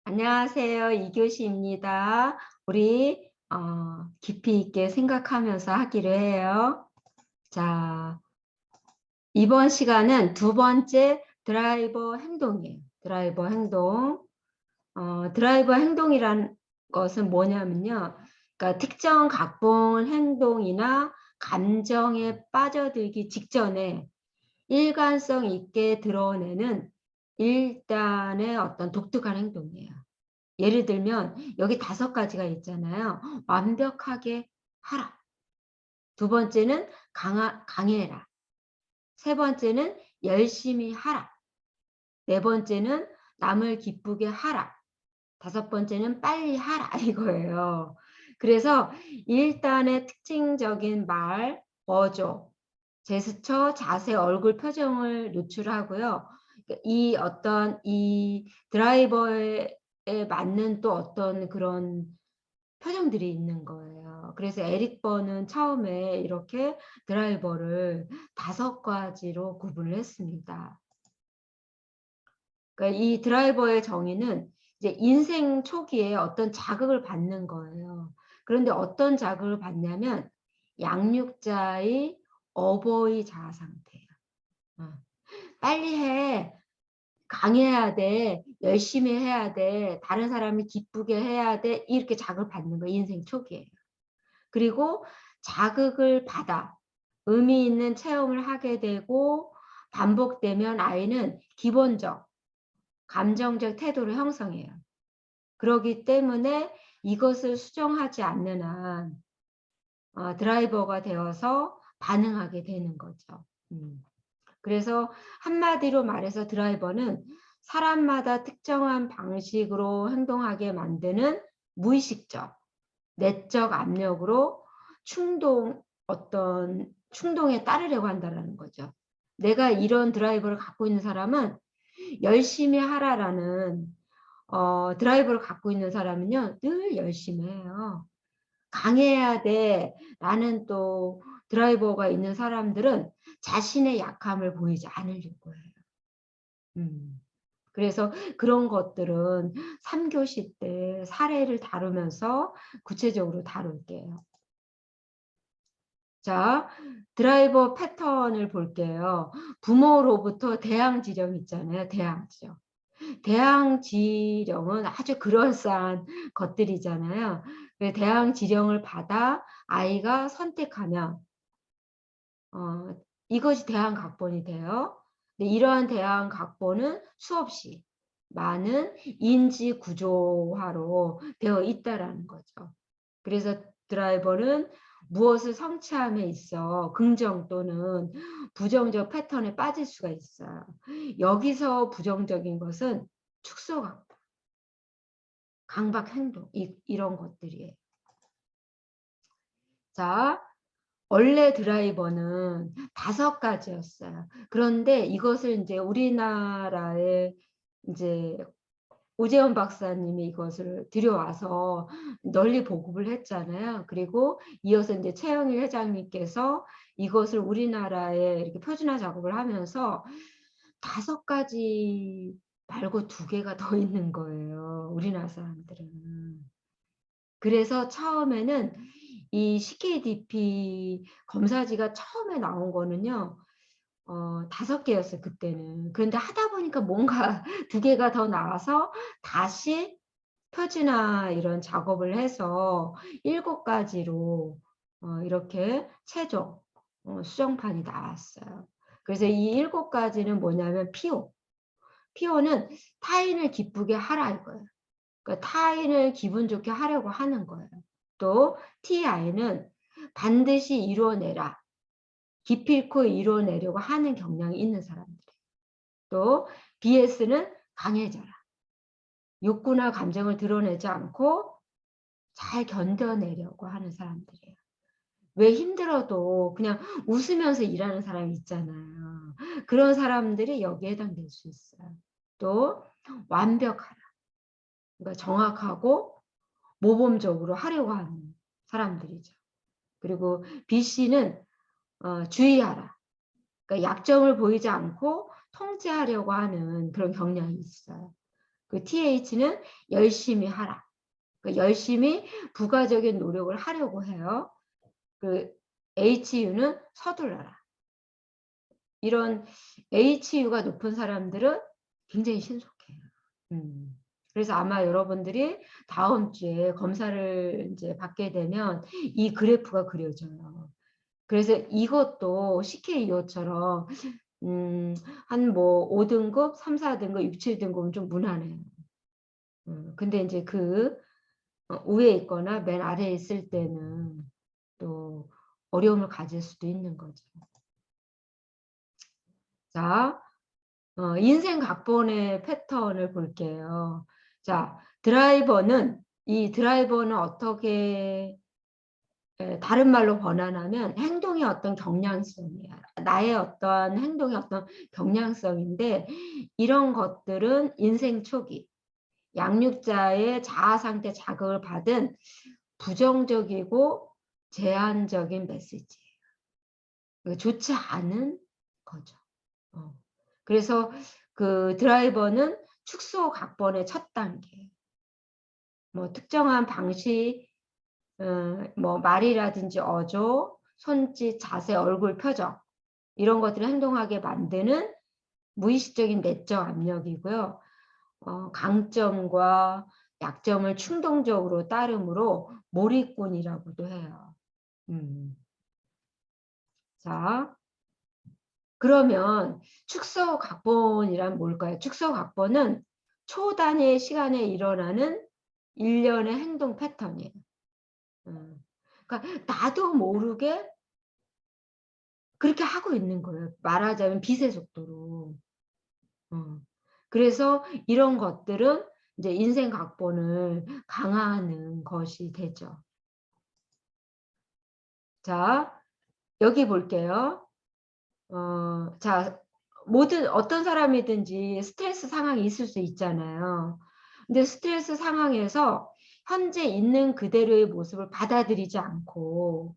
안녕하세요. 이교시입니다. 우리 깊이 있게 생각하면서 하기로 해요. 자, 이번 시간은 두 번째 드라이버 행동이에요. 드라이버 행동. 드라이버 행동이란 것은 뭐냐면요. 그러니까 특정 각본 행동이나 감정에 빠져들기 직전에 일관성 있게 드러내는 일단의 어떤 독특한 행동이에요. 예를 들면 여기 5가지가 있잖아요. 완벽하게 하라. 두 번째는 강해라. 세 번째는 열심히 하라. 네 번째는 남을 기쁘게 하라. 다섯 번째는 빨리 하라 이거예요. 그래서 일단의 특징적인 말, 어조, 제스처, 자세, 얼굴 표정을 노출하고요. 이 드라이버에 맞는 또 어떤 그런 표정들이 있는 거예요. 그래서 에릭 번은 처음에 이렇게 드라이버를 5가지로 구분을 했습니다. 그러니까 이 드라이버의 정의는 이제 인생 초기에 어떤 자극을 받는 거예요. 그런데 어떤 자극을 받냐면 양육자의 어버이 자아 상태예요. 빨리 해. 강해야 돼. 열심히 해야 돼. 다른 사람이 기쁘게 해야 돼. 이렇게 자극을 받는 거예요. 인생 초기에. 그리고 자극을 받아 의미 있는 체험을 하게 되고 반복되면 아이는 기본적, 감정적 태도를 형성해요. 그렇기 때문에 이것을 수정하지 않는 한 드라이버가 되어서 반응하게 되는 거죠. 그래서 한마디로 말해서 드라이버는 사람마다 특정한 방식으로 행동하게 만드는 무의식적, 내적 압력으로 어떤 충동에 따르려고 한다는 거죠. 내가 이런 드라이버를 갖고 있는 사람은 열심히 하라라는 드라이버를 갖고 있는 사람은요, 늘 열심히 해요. 강해야 돼 라는 또 드라이버가 있는 사람들은 자신의 약함을 보이지 않으려고 해요. 그래서 그런 것들은 3교시 때 사례를 다루면서 구체적으로 다룰게요. 자, 드라이버 패턴을 볼게요. 부모로부터 대항 지령 있잖아요. 대항 지령. 대항 지령은 아주 그럴싸한 것들이잖아요. 대항 지령을 받아 아이가 선택하면 이것이 대항 각본이 돼요. 근데 이러한 대항 각본은 수없이 많은 인지 구조화로 되어 있다라는 거죠. 그래서 드라이버는 무엇을 성취함에 있어 긍정 또는 부정적 패턴에 빠질 수가 있어요. 여기서 부정적인 것은 축소각, 강박 행동 이런 것들이에요. 자, 원래 드라이버는 5가지였어요. 그런데 이것을 이제 우리나라에 이제 오재원 박사님이 이것을 들여와서 널리 보급을 했잖아요. 그리고 이어서 이제 최영일 회장님께서 이것을 우리나라에 이렇게 표준화 작업을 하면서 5가지 말고 2개가 더 있는 거예요. 우리나라 사람들은. 그래서 처음에는 이 CKDP 검사지가 처음에 나온 거는요. 5개였어요, 그때는. 그런데 하다 보니까 뭔가 2개가 더 나와서 다시 표준화 이런 작업을 해서 7가지로 이렇게 최종 수정판이 나왔어요. 그래서 이 7가지는 뭐냐면 피오. 피오는 타인을 기쁘게 하라 이거예요. 그러니까 타인을 기분 좋게 하려고 하는 거예요. 또 TI는 반드시 이루어내라. 기필코 이루어내려고 하는 경향이 있는 사람들. 또 BS는 강해져라. 욕구나 감정을 드러내지 않고 잘 견뎌내려고 하는 사람들이에요. 왜 힘들어도 그냥 웃으면서 일하는 사람이 있잖아요. 그런 사람들이 여기에 해당될 수 있어요. 또 완벽하라. 그러니까 정확하고 모범적으로 하려고 하는 사람들이죠. 그리고 BC는 주의하라. 그러니까 약점을 보이지 않고 통제하려고 하는 그런 경향이 있어요. 그 TH는 열심히 하라. 그 열심히 부가적인 노력을 하려고 해요. 그 HU는 서둘러라. 이런 HU가 높은 사람들은 굉장히 신속해요. 그래서 아마 여러분들이 다음 주에 검사를 이제 받게 되면 이 그래프가 그려져요. 그래서 이것도 CKU처럼 한 뭐 5등급, 3, 4등급, 6, 7등급은 좀 무난해요. 근데 이제 그 위에 있거나 맨 아래에 있을 때는 또 어려움을 가질 수도 있는 거죠. 자, 인생 각본의 패턴을 볼게요. 자, 이 드라이버는 어떻게 다른 말로 번안하면 행동의 어떤 경량성이에요. 나의 어떤 행동의 어떤 경량성인데 이런 것들은 인생 초기 양육자의 자아 상태 자극을 받은 부정적이고 제한적인 메시지예요. 좋지 않은 거죠. 그래서 그 드라이버는 축소 각본의 첫 단계. 뭐 특정한 방식, 뭐 말이라든지 어조, 손짓, 자세, 얼굴 표정 이런 것들을 행동하게 만드는 무의식적인 내적 압력이고요. 강점과 약점을 충동적으로 따름으로 몰입꾼이라고도 해요. 자, 그러면 축소 각본이란 뭘까요? 축소 각본은 초단위의 시간에 일어나는 일련의 행동 패턴이에요. 그러니까 나도 모르게 그렇게 하고 있는 거예요. 말하자면 빛의 속도로. 그래서 이런 것들은 이제 인생 각본을 강화하는 것이 되죠. 자, 여기 볼게요. 자, 어떤 사람이든지 스트레스 상황이 있을 수 있잖아요. 근데 스트레스 상황에서 현재 있는 그대로의 모습을 받아들이지 않고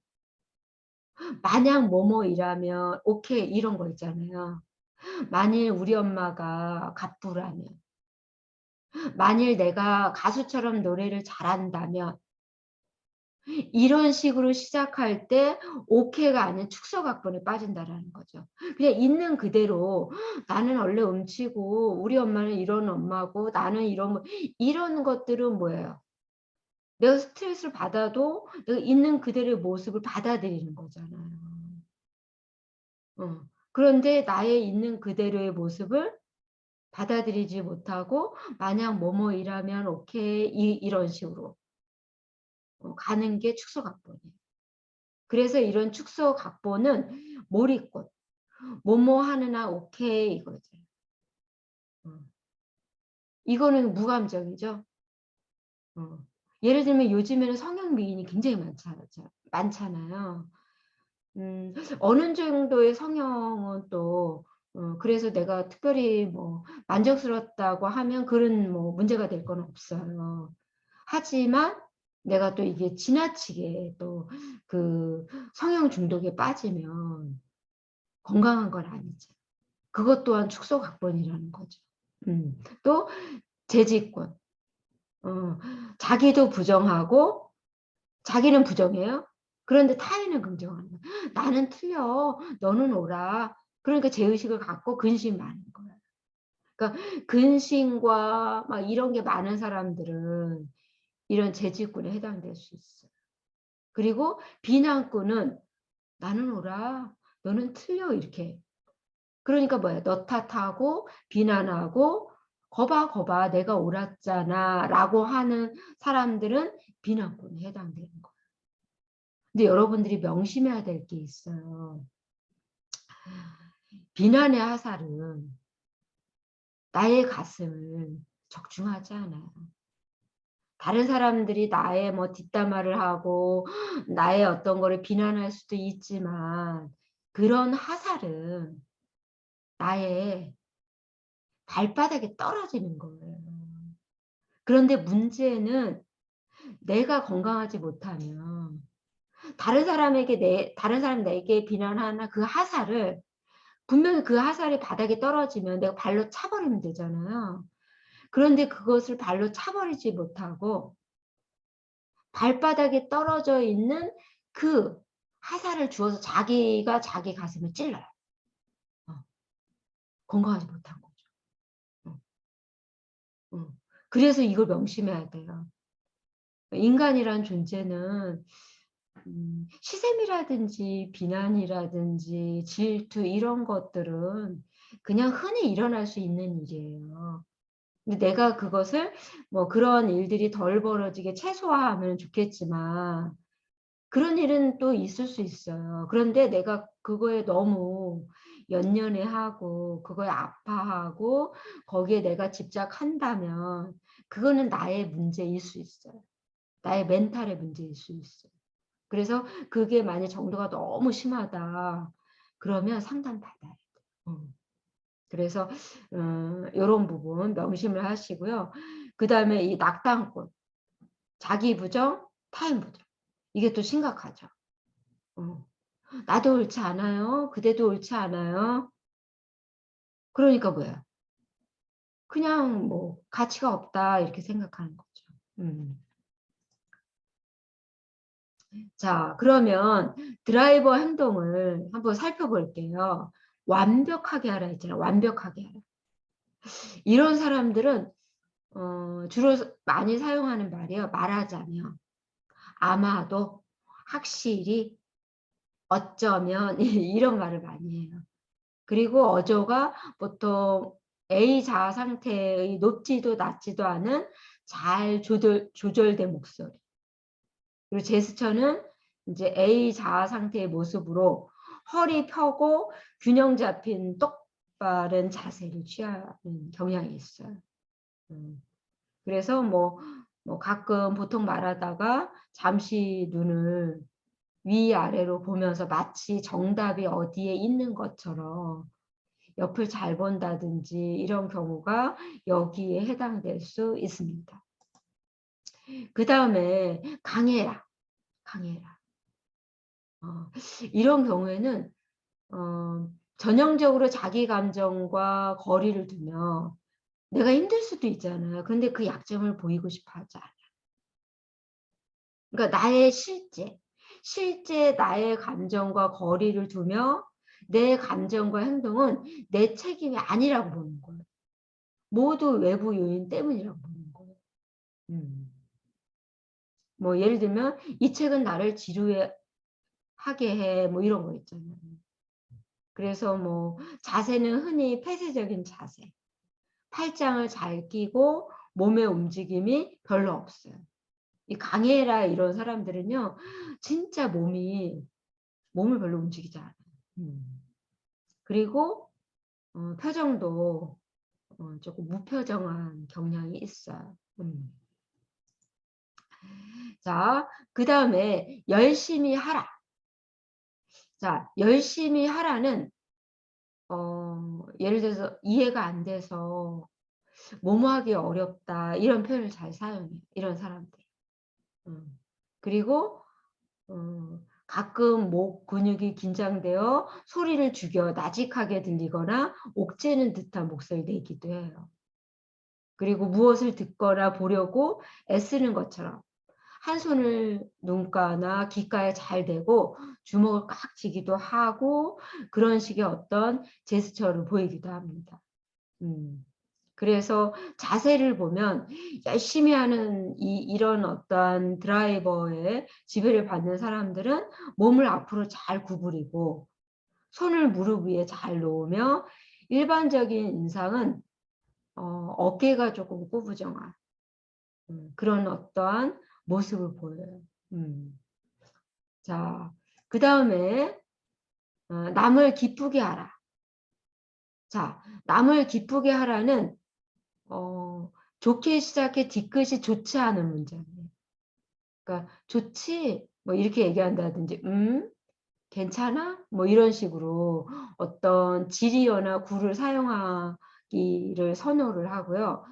마냥 뭐뭐이라면 오케이 이런 거 있잖아요. 만일 우리 엄마가 갑부라면, 만일 내가 가수처럼 노래를 잘한다면 이런 식으로 시작할 때 오케이가 아닌 축소 각본에 빠진다라는 거죠. 그냥 있는 그대로 나는 원래 음치고 우리 엄마는 이런 엄마고 나는 이런 것들은 뭐예요? 내가 스트레스를 받아도 내가 있는 그대로의 모습을 받아들이는 거잖아요. 그런데 나의 있는 그대로의 모습을 받아들이지 못하고 마냥 뭐뭐 이라면 오케이 이런 식으로 가는 게 축소 각본이에요. 그래서 이런 축소 각본은 몰입꾼, 뭐뭐 하느나 오케이 이거죠. 이거는 무감정이죠. 예를 들면 요즘에는 성형 미인이 굉장히 많잖아요. 어느 정도의 성형은 또 그래서 내가 특별히 뭐 만족스럽다고 하면 그런 뭐 문제가 될 건 없어요. 하지만 내가 또 이게 지나치게 또 그 성형 중독에 빠지면 건강한 건 아니죠. 그것 또한 축소 각본이라는 거죠. 또 재직권. 자기도 부정하고 자기는 부정해요. 그런데 타인은 긍정하는 거야. 나는 틀려. 너는 옳아. 그러니까 죄의식을 갖고 근심 많은 거야. 그러니까 근심과 막 이런 게 많은 사람들은 이런 재직군에 해당될 수 있어요. 그리고 비난꾼은 나는 옳아. 너는 틀려. 이렇게. 그러니까 뭐야? 너 탓하고 비난하고 거봐 내가 옳았잖아 라고 하는 사람들은 비난꾼에 해당되는 거예요. 근데 여러분들이 명심해야 될 게 있어요. 비난의 화살은 나의 가슴을 적중하지 않아요. 다른 사람들이 나의 뭐 뒷담화를 하고 나의 어떤 거를 비난할 수도 있지만 그런 화살은 나의 발바닥에 떨어지는 거예요. 그런데 문제는 내가 건강하지 못하면 다른 사람이 내게 비난하나 그 화살을 분명히 그 화살이 바닥에 떨어지면 내가 발로 차버리면 되잖아요. 그런데 그것을 발로 차버리지 못하고 발바닥에 떨어져 있는 그 화살을 주어서 자기가 자기 가슴을 찔러요. 건강하지 못한 거죠. 그래서 이걸 명심해야 돼요. 인간이란 존재는 시샘이라든지 비난이라든지 질투 이런 것들은 그냥 흔히 일어날 수 있는 일이에요. 근데 내가 그것을 뭐 그런 일들이 덜 벌어지게 최소화하면 좋겠지만 그런 일은 또 있을 수 있어요. 그런데 내가 그거에 너무 연연해하고 그거에 아파하고 거기에 내가 집착한다면 그거는 나의 문제일 수 있어요. 나의 멘탈의 문제일 수 있어요. 그래서 그게 만약 정도가 너무 심하다 그러면 상담받아야 돼요. 그래서 이런 부분 명심을 하시고요. 그 다음에 이 낙담꾼, 자기 부정, 타인 부정. 이게 또 심각하죠. 나도 옳지 않아요. 그대도 옳지 않아요. 그러니까 뭐야? 그냥 뭐 가치가 없다 이렇게 생각하는 거죠. 자, 그러면 드라이버 행동을 한번 살펴볼게요. 완벽하게 하라 했잖아요. 완벽하게 하라. 이런 사람들은 주로 많이 사용하는 말이에요. 말하자면, 아마도, 확실히, 어쩌면 이런 말을 많이 해요. 그리고 어조가 보통 A 자아 상태의 높지도 낮지도 않은 잘 조절된 목소리. 그리고 제스처는 이제 A 자아 상태의 모습으로 허리 펴고 균형 잡힌 똑바른 자세를 취하는 경향이 있어요. 그래서 뭐 가끔 보통 말하다가 잠시 눈을 위아래로 보면서 마치 정답이 어디에 있는 것처럼 옆을 잘 본다든지 이런 경우가 여기에 해당될 수 있습니다. 그 다음에 강해라. 강해라. 이런 경우에는 전형적으로 자기 감정과 거리를 두며 내가 힘들 수도 있잖아요. 근데 그 약점을 보이고 싶어 하지 않아요. 그러니까 나의 실제 나의 감정과 거리를 두며 내 감정과 행동은 내 책임이 아니라고 보는 거예요. 모두 외부 요인 때문이라고 보는 거예요. 뭐 예를 들면 이 책은 나를 지루하게 해, 뭐 이런 거 있잖아요. 그래서 뭐 자세는 흔히 폐쇄적인 자세. 팔짱을 잘 끼고 몸의 움직임이 별로 없어요. 이 강해라 이런 사람들은요, 진짜 몸을 별로 움직이지 않아요. 그리고 표정도 조금 무표정한 경향이 있어요. 자, 그 다음에 열심히 하라. 자, 열심히 하라는 예를 들어서 이해가 안 돼서 뭐뭐하기 어렵다 이런 표현을 잘 사용해요. 이런 사람들. 그리고 가끔 목 근육이 긴장되어 소리를 죽여 나직하게 들리거나 옥죄는 듯한 목소리를 내기도 해요. 그리고 무엇을 듣거나 보려고 애쓰는 것처럼 한 손을 눈가나 귓가에 잘 대고 주먹을 꽉 쥐기도 하고 그런 식의 어떤 제스처를 보이기도 합니다. 그래서 자세를 보면 열심히 하는 이런 어떤 드라이버의 지배를 받는 사람들은 몸을 앞으로 잘 구부리고 손을 무릎 위에 잘 놓으며 일반적인 인상은 어깨가 조금 꾸부정한 그런 어떠한 모습을 보여요. 자, 그 다음에 남을 기쁘게 하라. 자, 남을 기쁘게 하라는 좋게 시작해 뒤끝이 좋지 않은 문장이에요. 그러니까 좋지 뭐 이렇게 얘기한다든지 괜찮아 뭐 이런 식으로 어떤 지리어나 구를 사용하기를 선호를 하고요.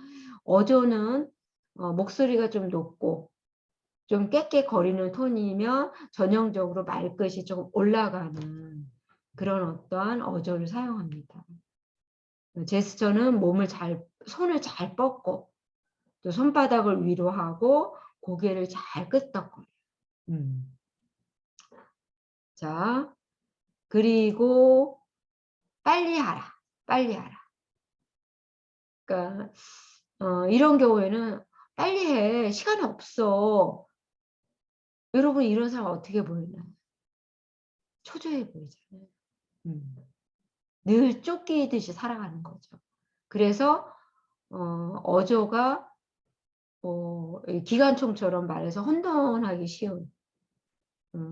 어조는 목소리가 좀 높고 좀 깨깨거리는 톤이면 전형적으로 말끝이 조금 올라가는 그런 어떠한 어조를 사용합니다. 제스처는 몸을 잘 손을 잘 뻗고 또 손바닥을 위로 하고 고개를 잘 끄덕거려요. 자, 그리고 빨리 하라. 빨리 하라. 그러니까 이런 경우에는 빨리 해. 시간이 없어. 여러분 이런 사람 어떻게 보이나요? 초조해 보이잖아요. 늘 쫓기듯이 살아가는 거죠. 그래서 어조가 기관총처럼 말해서 혼돈하기 쉬운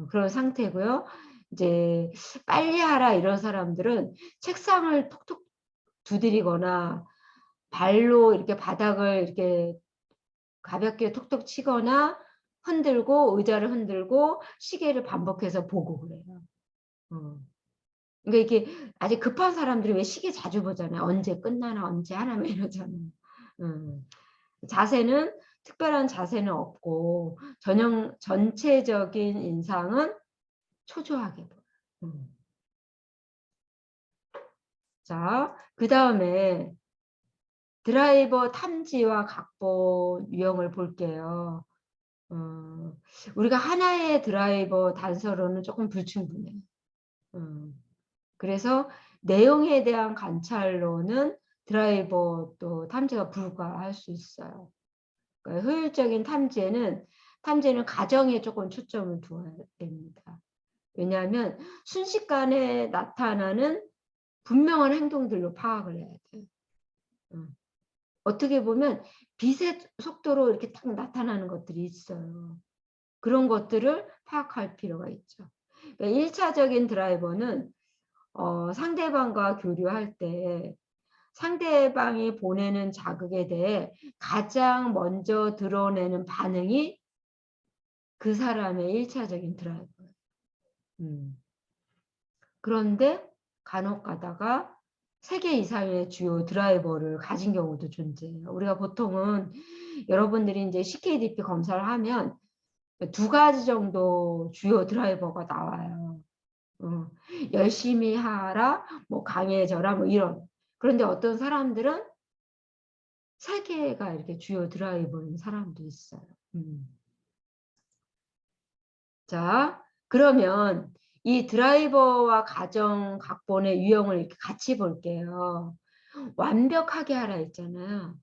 그런 상태고요. 이제 빨리 하라 이런 사람들은 책상을 톡톡 두드리거나 발로 이렇게 바닥을 이렇게 가볍게 톡톡 치거나 흔들고 의자를 흔들고 시계를 반복해서 보고 그래요. 그러니까 이게 아직 급한 사람들이 왜 시계 자주 보잖아요. 언제 끝나나 언제 하나 이러잖아요. 자세는 특별한 자세는 없고 전체적인 인상은 초조하게 보여요. 자, 그 다음에 드라이버 탐지와 각본 유형을 볼게요. 우리가 하나의 드라이버 단서로는 조금 불충분해요. 그래서 내용에 대한 관찰로는 드라이버 또 탐지가 불가할 수 있어요. 그러니까 효율적인 탐지에는 가정에 조금 초점을 두어야 됩니다. 왜냐하면 순식간에 나타나는 분명한 행동들로 파악을 해야 돼요. 어떻게 보면 빛의 속도로 이렇게 딱 나타나는 것들이 있어요. 그런 것들을 파악할 필요가 있죠. 그러니까 1차적인 드라이버는 상대방과 교류할 때 상대방이 보내는 자극에 대해 가장 먼저 드러내는 반응이 그 사람의 1차적인 드라이버예요. 그런데 간혹 가다가 3개 이상의 주요 드라이버를 가진 경우도 존재해요. 우리가 보통은 여러분들이 이제 CKDP 검사를 하면 2가지 정도 주요 드라이버가 나와요. 열심히 하라, 뭐 강해져라, 뭐 이런. 그런데 어떤 사람들은 3개가 이렇게 주요 드라이버인 사람도 있어요. 자, 그러면 이 드라이버와 가정 각본의 유형을 이렇게 같이 볼게요. 완벽하게 하라 했잖아요.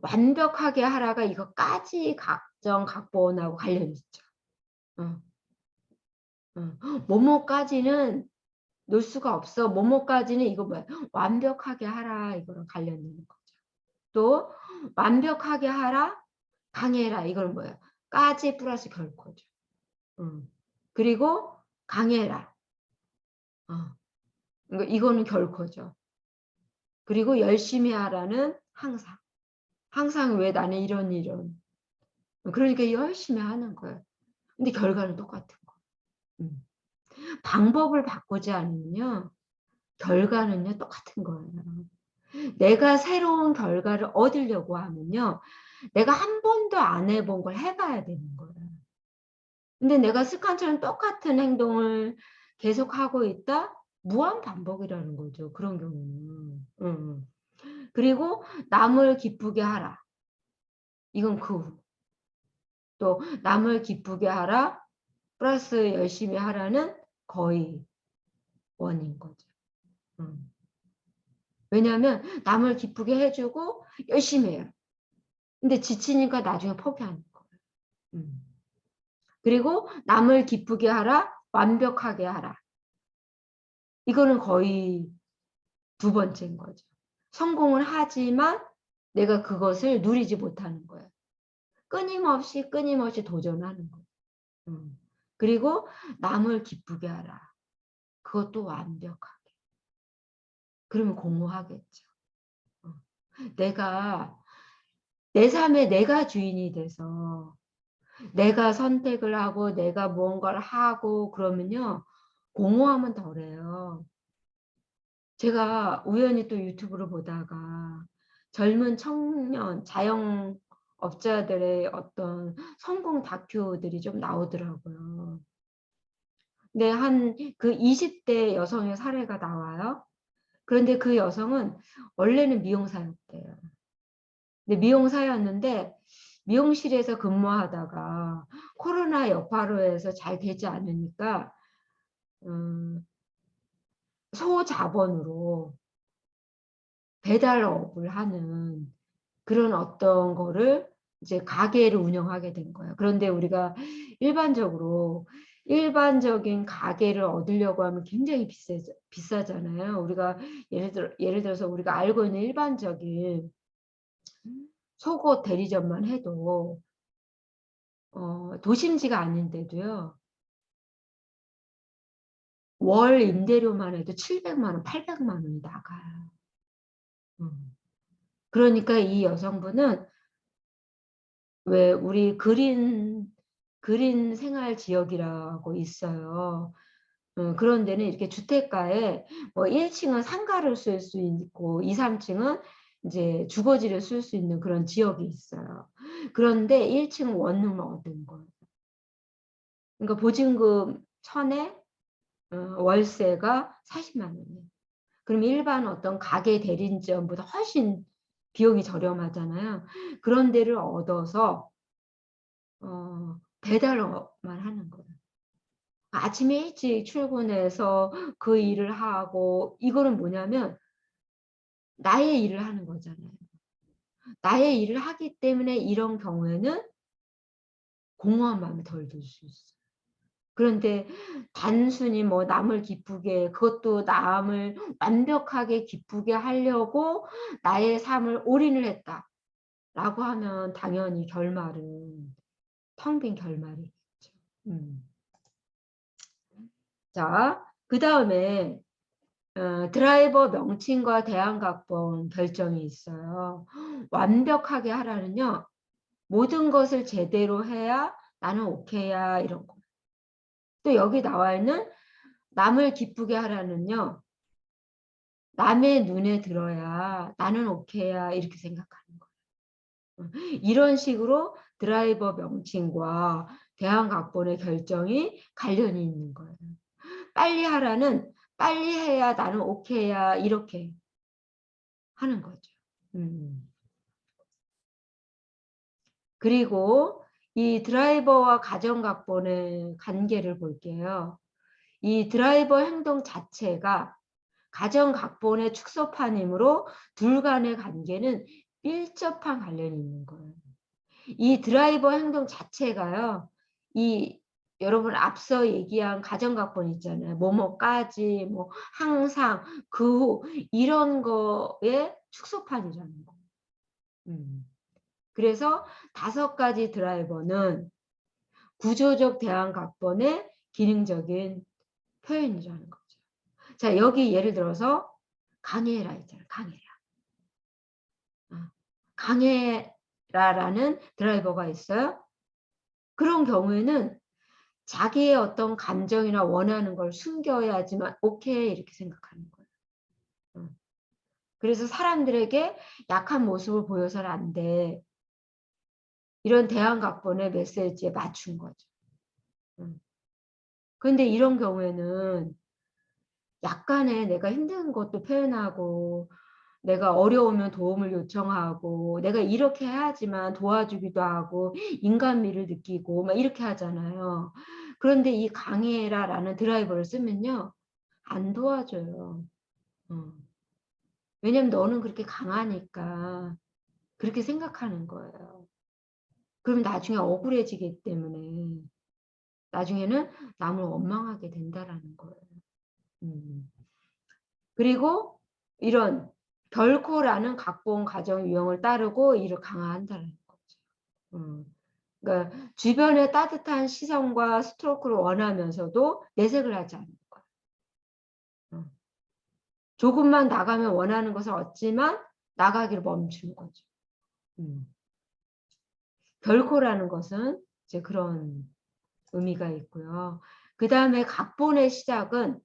완벽하게 하라가 이거까지 가정 각본하고 관련이 있죠. 뭐뭐까지는 놓을 수가 없어. 뭐뭐까지는 이거 뭐야? 완벽하게 하라 이거랑 관련되는 거죠. 또 완벽하게 하라, 강해라 이건 뭐예요? 까지 플러스 결코죠. 그리고 강해라. 그러니까 이거는 결코죠. 그리고 열심히 하라는 항상. 항상 왜 나는 이런. 그러니까 열심히 하는 거예요. 근데 결과는 똑같은 거. 방법을 바꾸지 않으면요. 결과는요. 똑같은 거예요. 내가 새로운 결과를 얻으려고 하면요. 내가 한 번도 안 해본 걸 해봐야 되는 거예요. 근데 내가 습관처럼 똑같은 행동을 계속하고 있다? 무한 반복이라는 거죠. 그런 경우는. 그리고 남을 기쁘게 하라. 이건 그 후. 또 남을 기쁘게 하라 플러스 열심히 하라는 거의 원인 거죠. 왜냐하면 남을 기쁘게 해주고 열심히 해요. 근데 지치니까 나중에 포기하는 거예요. 그리고 남을 기쁘게 하라, 완벽하게 하라. 이거는 거의 2번째인 거죠. 성공을 하지만 내가 그것을 누리지 못하는 거예요. 끊임없이 도전하는 거예요. 그리고 남을 기쁘게 하라. 그것도 완벽하게. 그러면 공허하겠죠. 내 삶에 내가 주인이 돼서 내가 선택을 하고 내가 무언가를 하고 그러면요. 공허함은 덜해요. 제가 우연히 또 유튜브를 보다가 젊은 청년 자영업자들의 어떤 성공 다큐들이 좀 나오더라고요. 근데 한 그 20대 여성의 사례가 나와요. 그런데 그 여성은 원래는 미용사였대요. 근데 미용사였는데 미용실에서 근무하다가 코로나 여파로 해서 잘 되지 않으니까 소자본으로 배달업을 하는 그런 어떤 거를 이제 가게를 운영하게 된 거예요. 그런데 우리가 일반적인 가게를 얻으려고 하면 굉장히 비싸잖아요. 우리가 예를 들어서 우리가 알고 있는 일반적인 속옷 대리점만 해도 도심지가 아닌데도요. 월 임대료만 해도 700만 원, 800만 원이 나가요. 그러니까 이 여성분은 왜 우리 그린 생활 지역이라고 있어요. 그런 데는 이렇게 주택가에 뭐 1층은 상가를 쓸 수 있고 2, 3층은 이제 주거지를 쓸 수 있는 그런 지역이 있어요. 그런데 1층 원룸을 얻은 거예요. 그러니까 보증금 1,000에 월세가 40만 원이에요. 그럼 일반 어떤 가게 대리점보다 훨씬 비용이 저렴하잖아요. 그런 데를 얻어서 배달업만 하는 거예요. 아침에 일찍 출근해서 그 일을 하고 이거는 뭐냐면 나의 일을 하는 거잖아요. 나의 일을 하기 때문에 이런 경우에는 공허한 마음이 덜 들 수 있어요. 그런데 단순히 뭐 남을 기쁘게 그것도 남을 완벽하게 기쁘게 하려고 나의 삶을 올인을 했다라고 하면 당연히 결말은 텅 빈 결말이겠죠. 자, 그다음에 드라이버 명칭과 대안각본 결정이 있어요. 완벽하게 하라는요. 모든 것을 제대로 해야 나는 오케이야 이런 거. 또 여기 나와 있는 남을 기쁘게 하라는요. 남의 눈에 들어야 나는 오케이야 이렇게 생각하는 거예요. 이런 식으로 드라이버 명칭과 대안각본의 결정이 관련이 있는 거예요. 빨리 하라는 빨리 해야 나는 오케이야 이렇게 하는 거죠. 그리고 이 드라이버와 가정각본의 관계를 볼게요. 이 드라이버 행동 자체가 가정각본의 축소판이므로 둘 간의 관계는 밀접한 관련이 있는 거예요. 이 드라이버 행동 자체가요. 이 여러분 앞서 얘기한 가정각본 있잖아요. 뭐뭐까지, 뭐 항상, 그 후 이런 거의 축소판이라는 거. 그래서 5가지 드라이버는 구조적 대안각본의 기능적인 표현이라는 거죠. 자, 여기 예를 들어서 강해라 있잖아요. 강해라. 강해라라는 드라이버가 있어요. 그런 경우에는 자기의 어떤 감정이나 원하는 걸 숨겨야지만 오케이 이렇게 생각하는 거예요. 그래서 사람들에게 약한 모습을 보여서는 안 돼. 이런 대안각본의 메시지에 맞춘 거죠. 그런데 이런 경우에는 약간의 내가 힘든 것도 표현하고 내가 어려우면 도움을 요청하고 내가 이렇게 해야지만 도와주기도 하고 인간미를 느끼고 막 이렇게 하잖아요. 그런데 이 강해라라는 드라이버를 쓰면요. 안 도와줘요. 왜냐면 너는 그렇게 강하니까 그렇게 생각하는 거예요. 그럼 나중에 억울해지기 때문에 나중에는 남을 원망하게 된다라는 거예요. 그리고 이런 결코라는 각본 가정 유형을 따르고 이를 강화한다는 거죠. 그러니까 주변의 따뜻한 시선과 스트로크를 원하면서도 내색을 하지 않는 거예요. 조금만 나가면 원하는 것을 얻지만 나가기를 멈추는 거죠. 결코라는 것은 이제 그런 의미가 있고요. 그 다음에 각본의 시작은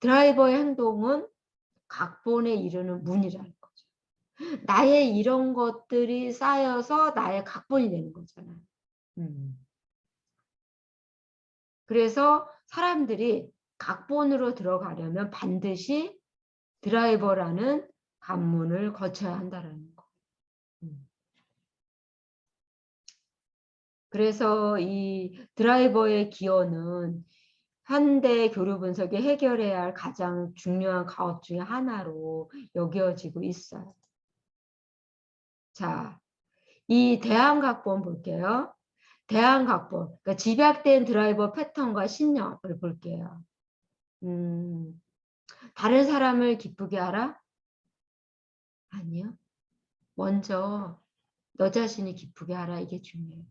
드라이버의 행동은 각본에 이르는 문이라는 거죠. 나의 이런 것들이 쌓여서 나의 각본이 되는 거잖아요. 그래서 사람들이 각본으로 들어가려면 반드시 드라이버라는 관문을 거쳐야 한다는 거. 그래서 이 드라이버의 기여는 현대 교류 분석이 해결해야 할 가장 중요한 과업 중에 하나로 여겨지고 있어요. 자, 이 대항각본 볼게요. 대항각본, 그러니까 집약된 드라이버 패턴과 신념을 볼게요. 다른 사람을 기쁘게 하라? 아니요. 먼저 너 자신이 기쁘게 하라. 이게 중요해요.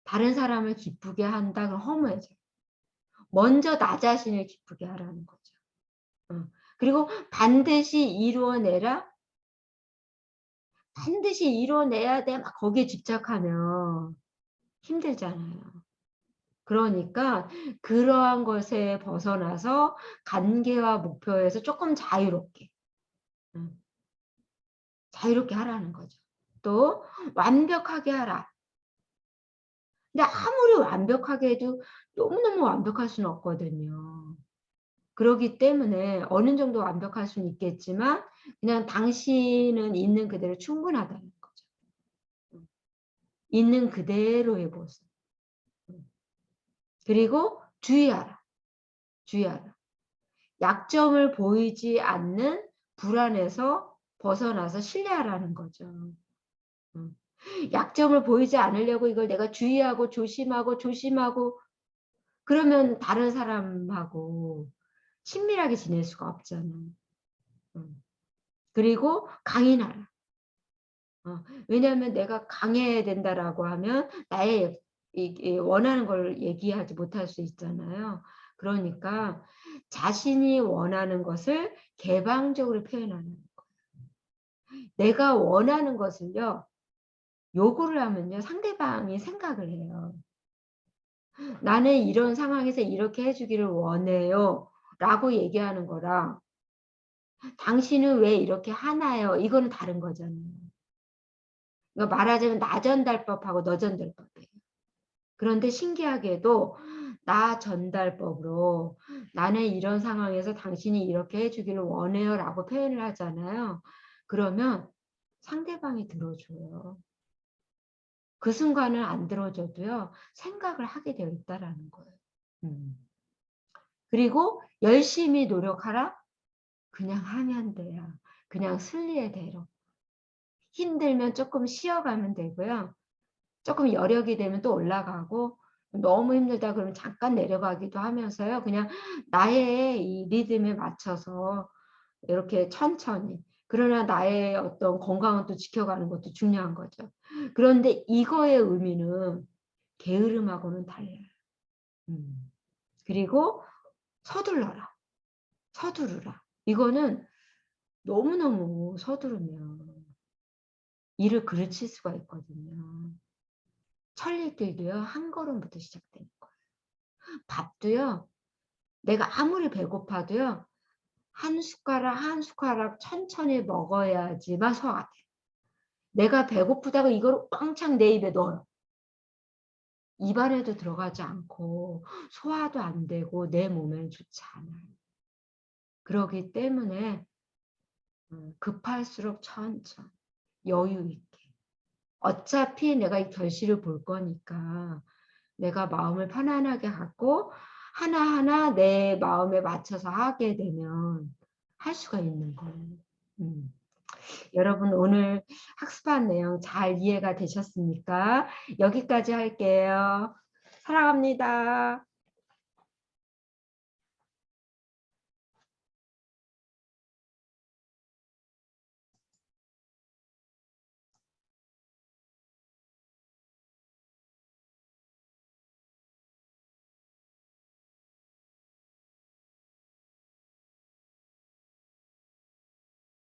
다른 사람을 기쁘게 한다. 그럼 허무해져요. 먼저 나 자신을 기쁘게 하라는 거죠. 그리고 반드시 이루어내라. 반드시 이루어내야 돼. 막 거기에 집착하면 힘들잖아요. 그러니까 그러한 것에 벗어나서 관계와 목표에서 조금 자유롭게 자유롭게 하라는 거죠. 또 완벽하게 하라. 근데 아무리 완벽하게 해도 너무너무 완벽할 수는 없거든요. 그러기 때문에 어느 정도 완벽할 수는 있겠지만 그냥 당신은 있는 그대로 충분하다는 거죠. 있는 그대로의 모습. 그리고 주의하라. 주의하라. 약점을 보이지 않는 불안에서 벗어나서 신뢰하라는 거죠. 약점을 보이지 않으려고 이걸 내가 주의하고 조심하고 그러면 다른 사람하고 친밀하게 지낼 수가 없잖아요. 그리고 강인하라. 왜냐하면 내가 강해야 된다라고 하면 나의 원하는 걸 얘기하지 못할 수 있잖아요. 그러니까 자신이 원하는 것을 개방적으로 표현하는 거예요. 내가 원하는 것을요. 요구를 하면요. 상대방이 생각을 해요. 나는 이런 상황에서 이렇게 해주기를 원해요. 라고 얘기하는 거랑 당신은 왜 이렇게 하나요? 이거는 다른 거잖아요. 그러니까 말하자면 나 전달법하고 너 전달법이에요. 그런데 신기하게도 나 전달법으로 나는 이런 상황에서 당신이 이렇게 해주기를 원해요 라고 표현을 하잖아요. 그러면 상대방이 들어줘요. 그 순간은 안 들어줘도요. 생각을 하게 되어 있다라는 거예요. 그리고 열심히 노력하라? 그냥 하면 돼요. 그냥 순리의 대로. 힘들면 조금 쉬어가면 되고요. 조금 여력이 되면 또 올라가고 너무 힘들다 그러면 잠깐 내려가기도 하면서요. 그냥 나의 이 리듬에 맞춰서 이렇게 천천히. 그러나 나의 어떤 건강은 또 지켜가는 것도 중요한 거죠. 그런데 이거의 의미는 게으름하고는 달라요. 그리고 서둘러라. 서두르라. 이거는 너무너무 서두르면 일을 그르칠 수가 있거든요. 천리길도요. 한 걸음부터 시작되는 거예요. 밥도요. 내가 아무리 배고파도요. 한 숟가락 한 숟가락 천천히 먹어야지만 소화가 돼요. 내가 배고프다고 이걸 꽝창 내 입에 넣어요. 입안에도 들어가지 않고 소화도 안 되고 내 몸에는 좋지 않아요. 그러기 때문에 급할수록 천천히 여유 있게. 어차피 내가 이 결실을 볼 거니까 내가 마음을 편안하게 갖고 하나하나 내 마음에 맞춰서 하게 되면 할 수가 있는 거예요. 여러분 오늘 학습한 내용 잘 이해가 되셨습니까? 여기까지 할게요. 사랑합니다.